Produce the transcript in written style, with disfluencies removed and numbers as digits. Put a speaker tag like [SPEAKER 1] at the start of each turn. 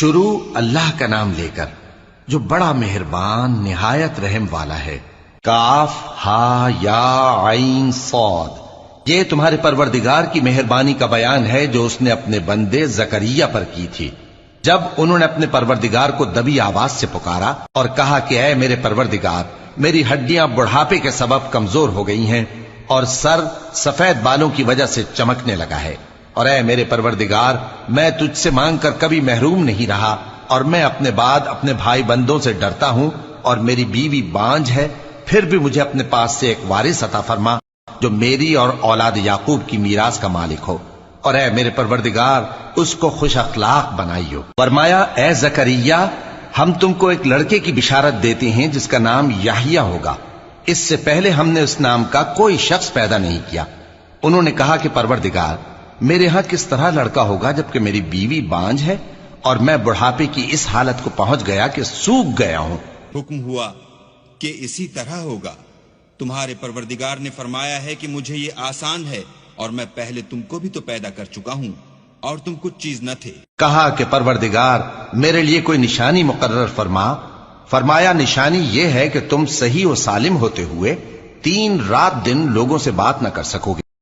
[SPEAKER 1] شروع اللہ کا نام لے کر جو بڑا مہربان نہایت رحم والا ہے۔ کاف ہا یا عین صاد، یہ تمہارے پروردگار کی مہربانی کا بیان ہے جو اس نے اپنے بندے زکریا پر کی تھی جب انہوں نے اپنے پروردگار کو دبی آواز سے پکارا اور کہا کہ اے میرے پروردگار، میری ہڈیاں بڑھاپے کے سبب کمزور ہو گئی ہیں اور سر سفید بالوں کی وجہ سے چمکنے لگا ہے، اور اے میرے پروردگار، میں تجھ سے مانگ کر کبھی محروم نہیں رہا، اور میں اپنے بعد اپنے بھائی بندوں سے ڈرتا ہوں، اور میری بیوی بانجھ ہے، پھر بھی مجھے اپنے پاس سے ایک وارث عطا فرما جو میری اور اولاد یعقوب کی میراث کا مالک ہو، اور اے میرے پروردگار اس کو خوش اخلاق بنائیو۔ فرمایا اے زکریا، ہم تم کو ایک لڑکے کی بشارت دیتے ہیں جس کا نام یحییٰ ہوگا، اس سے پہلے ہم نے اس نام کا کوئی شخص پیدا نہیں کیا۔ انہوں نے کہا کہ پروردگار، میرے ہاں کس طرح لڑکا ہوگا جبکہ میری بیوی بانجھ ہے اور میں بڑھاپے کی اس حالت کو پہنچ گیا کہ سوکھ گیا ہوں۔
[SPEAKER 2] حکم ہوا کہ اسی طرح ہوگا، تمہارے پروردگار نے فرمایا ہے کہ مجھے یہ آسان ہے، اور میں پہلے تم کو بھی تو پیدا کر چکا ہوں اور تم کچھ چیز نہ تھے۔
[SPEAKER 1] کہا کہ پروردگار میرے لیے کوئی نشانی مقرر فرما۔ فرمایا نشانی یہ ہے کہ تم صحیح و سالم ہوتے ہوئے 3 رات دن لوگوں سے بات نہ کر سکو گے۔